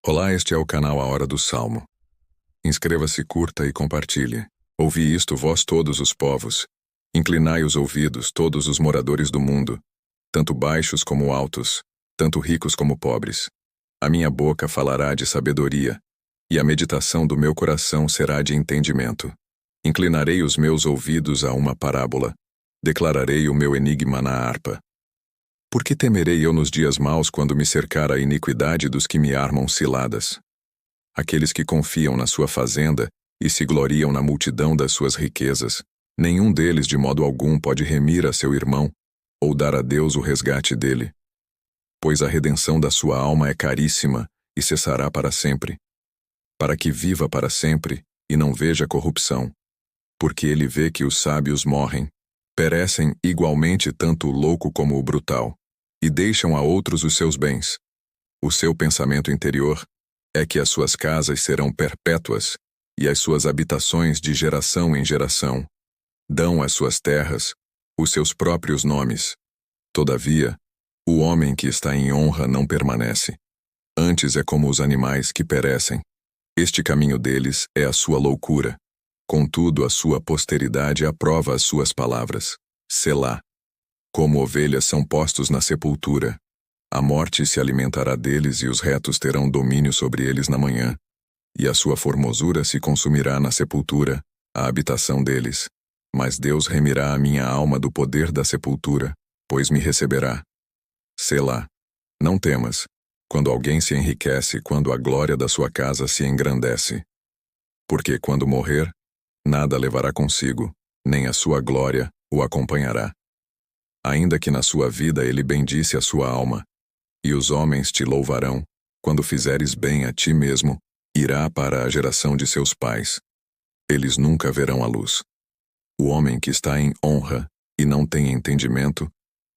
Olá, este é o canal A Hora do Salmo. Inscreva-se, curta e compartilhe. Ouvi isto, vós todos os povos. Inclinai os ouvidos, todos os moradores do mundo, tanto baixos como altos, tanto ricos como pobres. A minha boca falará de sabedoria, e a meditação do meu coração será de entendimento. Inclinarei os meus ouvidos a uma parábola, declararei o meu enigma na harpa. Por que temerei eu nos dias maus quando me cercar a iniquidade dos que me armam ciladas? Aqueles que confiam na sua fazenda e se gloriam na multidão das suas riquezas, nenhum deles de modo algum pode remir a seu irmão, ou dar a Deus o resgate dele. Pois a redenção da sua alma é caríssima e cessará para sempre, para que viva para sempre e não veja corrupção. Porque ele vê que os sábios morrem, perecem igualmente tanto o louco como o brutal, e deixam a outros os seus bens. O seu pensamento interior é que as suas casas serão perpétuas, e as suas habitações de geração em geração. Dão às suas terras os seus próprios nomes. Todavia, o homem que está em honra não permanece. Antes é como os animais que perecem. Este caminho deles é a sua loucura. Contudo, a sua posteridade aprova as suas palavras. Selá. Como ovelhas são postos na sepultura. A morte se alimentará deles e os retos terão domínio sobre eles na manhã. E a sua formosura se consumirá na sepultura, a habitação deles. Mas Deus remirá a minha alma do poder da sepultura, pois me receberá. Selá. Não temas, quando alguém se enriquece, quando a glória da sua casa se engrandece. Porque quando morrer, nada levará consigo, nem a sua glória o acompanhará. Ainda que na sua vida ele bendisse a sua alma, e os homens te louvarão, quando fizeres bem a ti mesmo, irá para a geração de seus pais. Eles nunca verão a luz. O homem que está em honra e não tem entendimento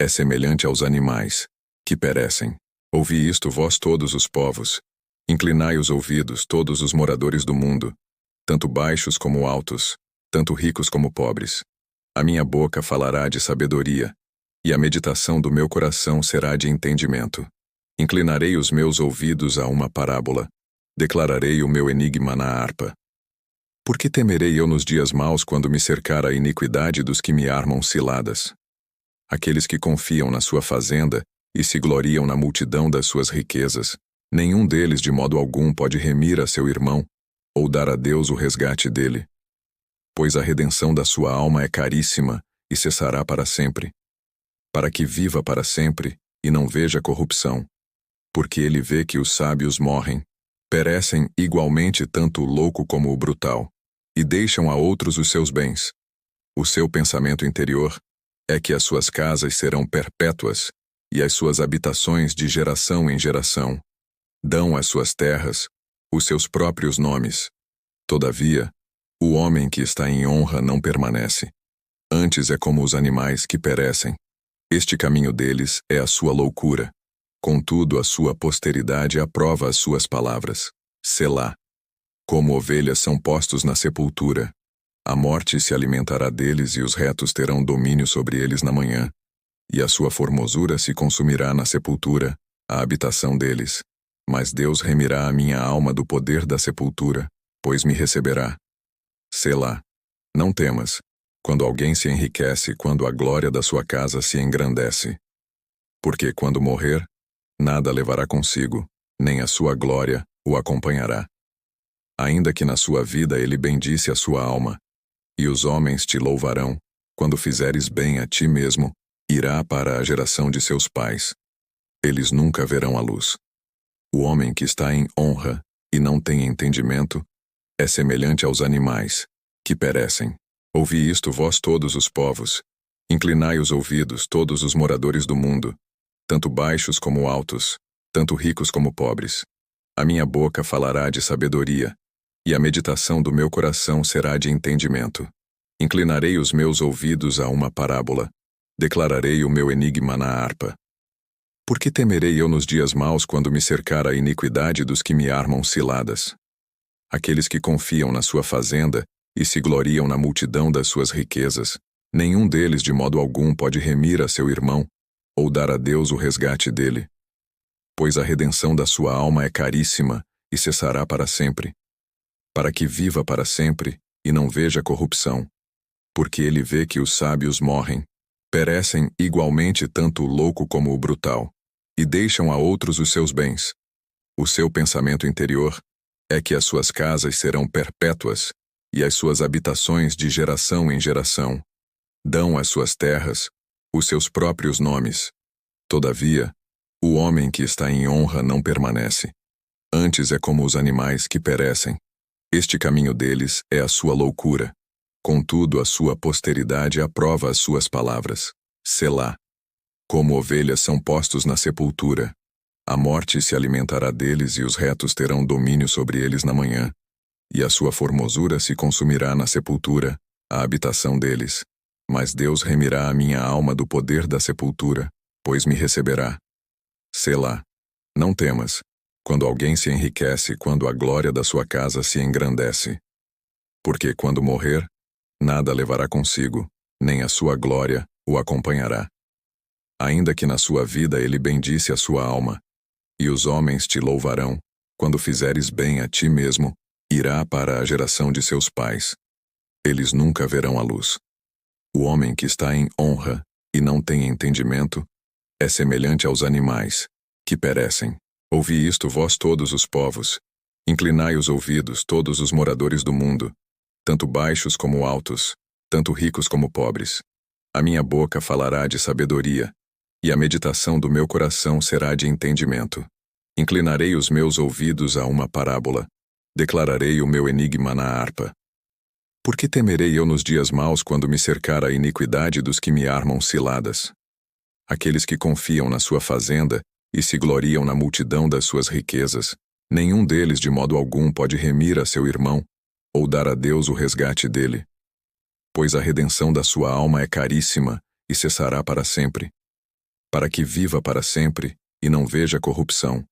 é semelhante aos animais, que perecem. Ouvi isto, vós todos os povos. Inclinai os ouvidos, todos os moradores do mundo, tanto baixos como altos, tanto ricos como pobres. A minha boca falará de sabedoria, e a meditação do meu coração será de entendimento. Inclinarei os meus ouvidos a uma parábola, declararei o meu enigma na harpa. Por que temerei eu nos dias maus quando me cercar a iniquidade dos que me armam ciladas? Aqueles que confiam na sua fazenda e se gloriam na multidão das suas riquezas, nenhum deles de modo algum pode remir a seu irmão, ou dar a Deus o resgate dele. Pois a redenção da sua alma é caríssima e cessará para sempre, para que viva para sempre e não veja corrupção. Porque ele vê que os sábios morrem, perecem igualmente tanto o louco como o brutal, e deixam a outros os seus bens. O seu pensamento interior é que as suas casas serão perpétuas, e as suas habitações de geração em geração. Dão às suas terras os seus próprios nomes. Todavia, o homem que está em honra não permanece. Antes é como os animais que perecem. Este caminho deles é a sua loucura. Contudo, a sua posteridade aprova as suas palavras. Selá. Como ovelhas são postos na sepultura. A morte se alimentará deles e os retos terão domínio sobre eles na manhã. E a sua formosura se consumirá na sepultura, a habitação deles. Mas Deus remirá a minha alma do poder da sepultura, pois me receberá. Selá. Não temas, quando alguém se enriquece, quando a glória da sua casa se engrandece. Porque quando morrer, nada levará consigo, nem a sua glória o acompanhará. Ainda que na sua vida ele bendisse a sua alma, e os homens te louvarão, quando fizeres bem a ti mesmo, irá para a geração de seus pais. Eles nunca verão a luz. O homem que está em honra e não tem entendimento é semelhante aos animais, que perecem. Ouvi isto, vós todos os povos. Inclinai os ouvidos, todos os moradores do mundo, tanto baixos como altos, tanto ricos como pobres. A minha boca falará de sabedoria, e a meditação do meu coração será de entendimento. Inclinarei os meus ouvidos a uma parábola, declararei o meu enigma na harpa. Por que temerei eu nos dias maus quando me cercar a iniquidade dos que me armam ciladas? Aqueles que confiam na sua fazenda e se gloriam na multidão das suas riquezas, nenhum deles de modo algum pode remir a seu irmão, ou dar a Deus o resgate dele. Pois a redenção da sua alma é caríssima e cessará para sempre, para que viva para sempre e não veja corrupção. Porque ele vê que os sábios morrem, perecem igualmente tanto o louco como o brutal, e deixam a outros os seus bens. O seu pensamento interior é que as suas casas serão perpétuas, e as suas habitações de geração em geração. Dão às suas terras os seus próprios nomes. Todavia, o homem que está em honra não permanece. Antes é como os animais que perecem. Este caminho deles é a sua loucura. Contudo, a sua posteridade aprova as suas palavras. Selá. Como ovelhas são postos na sepultura. A morte se alimentará deles e os retos terão domínio sobre eles na manhã. E a sua formosura se consumirá na sepultura, a habitação deles. Mas Deus remirá a minha alma do poder da sepultura, pois me receberá. Selá. Não temas, quando alguém se enriquece, quando a glória da sua casa se engrandece. Porque quando morrer, nada levará consigo, nem a sua glória o acompanhará. Ainda que na sua vida ele bendisse a sua alma, e os homens te louvarão, quando fizeres bem a ti mesmo, irá para a geração de seus pais. Eles nunca verão a luz. O homem que está em honra e não tem entendimento é semelhante aos animais, que perecem. Ouvi isto, vós todos os povos. Inclinai os ouvidos, todos os moradores do mundo, tanto baixos como altos, tanto ricos como pobres. A minha boca falará de sabedoria, e a meditação do meu coração será de entendimento. Inclinarei os meus ouvidos a uma parábola, declararei o meu enigma na harpa. Por que temerei eu nos dias maus quando me cercar a iniquidade dos que me armam ciladas? Aqueles que confiam na sua fazenda e se gloriam na multidão das suas riquezas, nenhum deles de modo algum pode remir a seu irmão, ou dar a Deus o resgate dele. Pois a redenção da sua alma é caríssima e cessará para sempre, para que viva para sempre e não veja corrupção.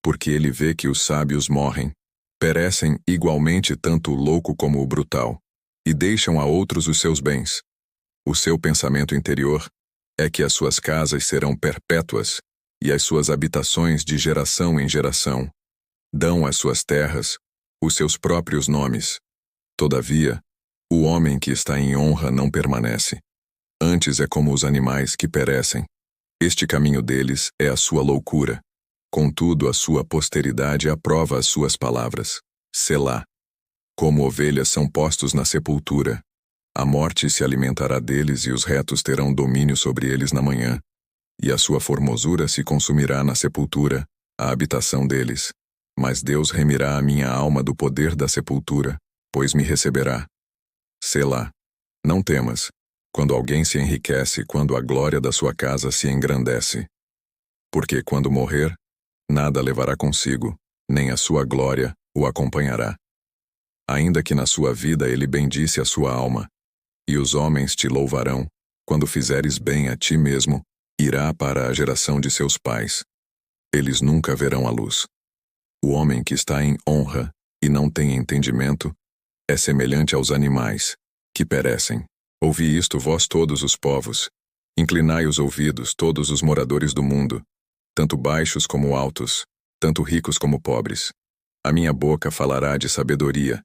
Porque ele vê que os sábios morrem, perecem igualmente tanto o louco como o brutal, e deixam a outros os seus bens. O seu pensamento interior é que as suas casas serão perpétuas, e as suas habitações de geração em geração. Dão às suas terras os seus próprios nomes. Todavia, o homem que está em honra não permanece. Antes é como os animais que perecem. Este caminho deles é a sua loucura. Contudo, a sua posteridade aprova as suas palavras. Selá. Como ovelhas são postos na sepultura. A morte se alimentará deles e os retos terão domínio sobre eles na manhã. E a sua formosura se consumirá na sepultura, a habitação deles. Mas Deus remirá a minha alma do poder da sepultura, pois me receberá. Selá. Não temas, quando alguém se enriquece, quando a glória da sua casa se engrandece. Porque quando morrer, nada levará consigo, nem a sua glória o acompanhará. Ainda que na sua vida ele bendisse a sua alma, e os homens te louvarão, quando fizeres bem a ti mesmo, irá para a geração de seus pais. Eles nunca verão a luz. O homem que está em honra e não tem entendimento é semelhante aos animais, que perecem. Ouvi isto, vós todos os povos. Inclinai os ouvidos, todos os moradores do mundo, tanto baixos como altos, tanto ricos como pobres. A minha boca falará de sabedoria,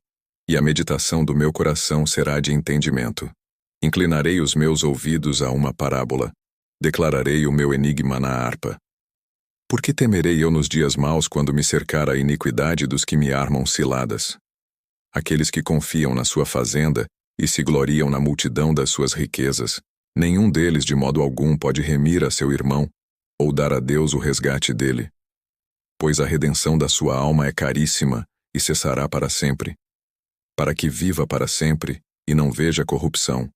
e a meditação do meu coração será de entendimento. Inclinarei os meus ouvidos a uma parábola, declararei o meu enigma na harpa. Por que temerei eu nos dias maus quando me cercar a iniquidade dos que me armam ciladas? Aqueles que confiam na sua fazenda e se gloriam na multidão das suas riquezas, nenhum deles de modo algum pode remir a seu irmão, ou dar a Deus o resgate dele. Pois a redenção da sua alma é caríssima e cessará para sempre, para que viva para sempre e não veja corrupção.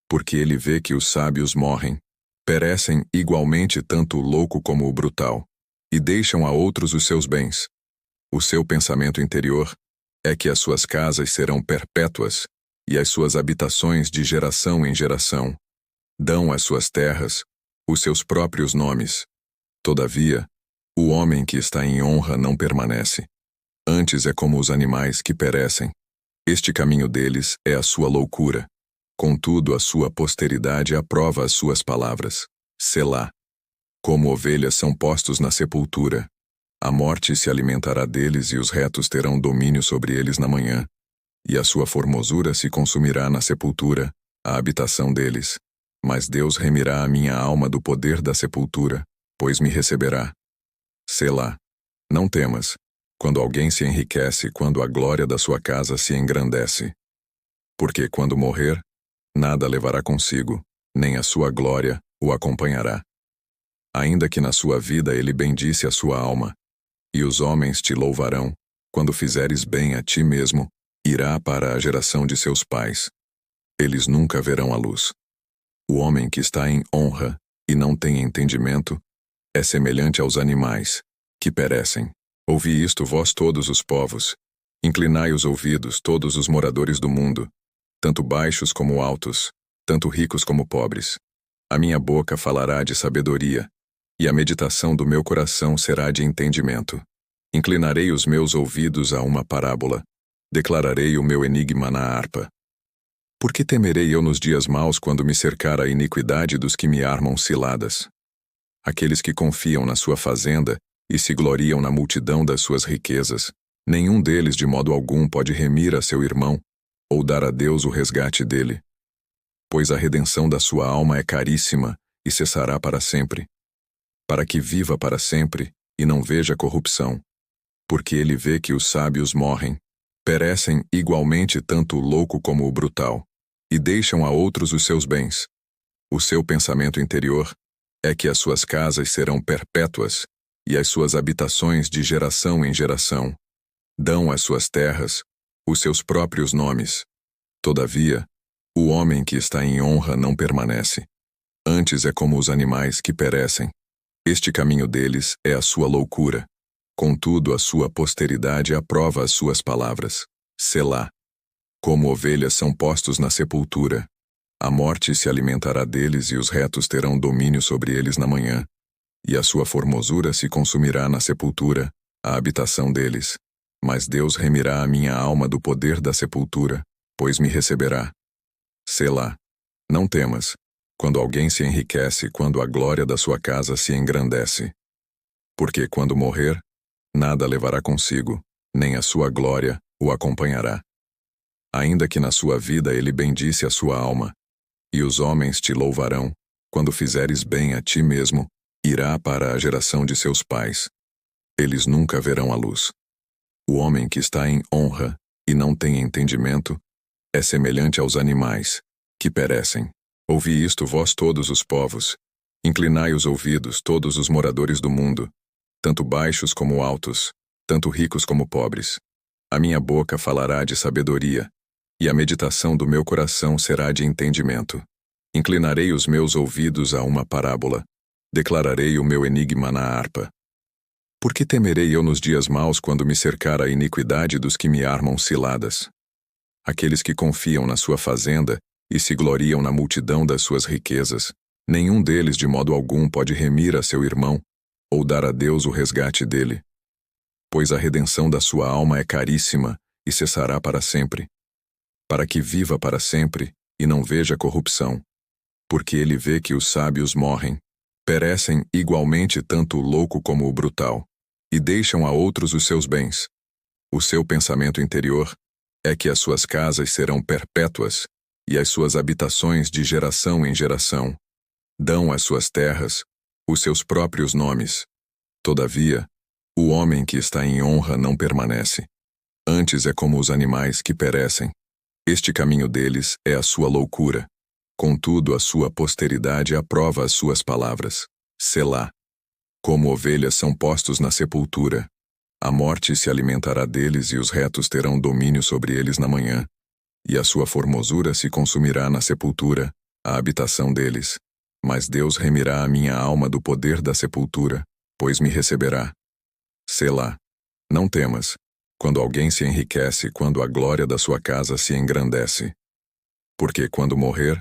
Porque ele vê que os sábios morrem, perecem igualmente tanto o louco como o brutal, e deixam a outros os seus bens. O seu pensamento interior é que as suas casas serão perpétuas, e as suas habitações de geração em geração. Dão às suas terras os seus próprios nomes. Todavia, o homem que está em honra não permanece. Antes é como os animais que perecem. Este caminho deles é a sua loucura. Contudo, a sua posteridade aprova as suas palavras. Selá. Como ovelhas são postos na sepultura. A morte se alimentará deles e os retos terão domínio sobre eles na manhã. E a sua formosura se consumirá na sepultura, a habitação deles. Mas Deus remirá a minha alma do poder da sepultura, pois me receberá. Selá. Não temas, quando alguém se enriquece, quando a glória da sua casa se engrandece. Porque quando morrer, nada levará consigo, nem a sua glória o acompanhará. Ainda que na sua vida ele bendisse a sua alma, e os homens te louvarão, quando fizeres bem a ti mesmo, irá para a geração de seus pais. Eles nunca verão a luz. O homem que está em honra e não tem entendimento é semelhante aos animais, que perecem. Ouvi isto, vós todos os povos. Inclinai os ouvidos, todos os moradores do mundo, tanto baixos como altos, tanto ricos como pobres. A minha boca falará de sabedoria, e a meditação do meu coração será de entendimento. Inclinarei os meus ouvidos a uma parábola, declararei o meu enigma na harpa. Por que temerei eu nos dias maus quando me cercar a iniquidade dos que me armam ciladas? Aqueles que confiam na sua fazenda e se gloriam na multidão das suas riquezas, nenhum deles de modo algum pode remir a seu irmão, ou dar a Deus o resgate dele. Pois a redenção da sua alma é caríssima e cessará para sempre, para que viva para sempre e não veja corrupção. Porque ele vê que os sábios morrem, perecem igualmente tanto o louco como o brutal, e deixam a outros os seus bens. O seu pensamento interior é que as suas casas serão perpétuas, e as suas habitações de geração em geração. Dão às suas terras os seus próprios nomes. Todavia, o homem que está em honra não permanece. Antes é como os animais que perecem. Este caminho deles é a sua loucura. Contudo, a sua posteridade aprova as suas palavras. Selá. Como ovelhas são postos na sepultura. A morte se alimentará deles e os retos terão domínio sobre eles na manhã. E a sua formosura se consumirá na sepultura, a habitação deles. Mas Deus remirá a minha alma do poder da sepultura, pois me receberá. Selá. Não temas, quando alguém se enriquece, quando a glória da sua casa se engrandece. Porque quando morrer, nada levará consigo, nem a sua glória o acompanhará. Ainda que na sua vida ele bendisse a sua alma, e os homens te louvarão, quando fizeres bem a ti mesmo, irá para a geração de seus pais. Eles nunca verão a luz. O homem que está em honra e não tem entendimento é semelhante aos animais, que perecem. Ouvi isto, vós todos os povos. Inclinai os ouvidos, todos os moradores do mundo, tanto baixos como altos, tanto ricos como pobres. A minha boca falará de sabedoria, e a meditação do meu coração será de entendimento. Inclinarei os meus ouvidos a uma parábola, declararei o meu enigma na harpa. Por que temerei eu nos dias maus quando me cercar a iniquidade dos que me armam ciladas? Aqueles que confiam na sua fazenda e se gloriam na multidão das suas riquezas, nenhum deles de modo algum pode remir a seu irmão, ou dar a Deus o resgate dele. Pois a redenção da sua alma é caríssima e cessará para sempre, para que viva para sempre e não veja corrupção. Porque ele vê que os sábios morrem, perecem igualmente tanto o louco como o brutal, e deixam a outros os seus bens. O seu pensamento interior é que as suas casas serão perpétuas, e as suas habitações de geração em geração. Dão às suas terras os seus próprios nomes. Todavia, o homem que está em honra não permanece. Antes é como os animais que perecem. Este caminho deles é a sua loucura. Contudo, a sua posteridade aprova as suas palavras. Selá. Como ovelhas são postos na sepultura. A morte se alimentará deles e os retos terão domínio sobre eles na manhã. E a sua formosura se consumirá na sepultura, a habitação deles. Mas Deus remirá a minha alma do poder da sepultura, pois me receberá. Selá. Não temas, quando alguém se enriquece, quando a glória da sua casa se engrandece. Porque quando morrer,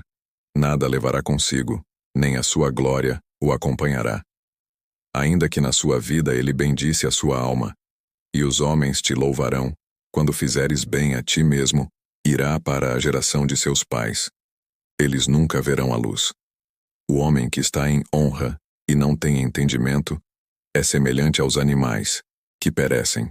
nada levará consigo, nem a sua glória o acompanhará. Ainda que na sua vida ele bendisse a sua alma, e os homens te louvarão, quando fizeres bem a ti mesmo, irá para a geração de seus pais. Eles nunca verão a luz. O homem que está em honra e não tem entendimento é semelhante aos animais, que perecem.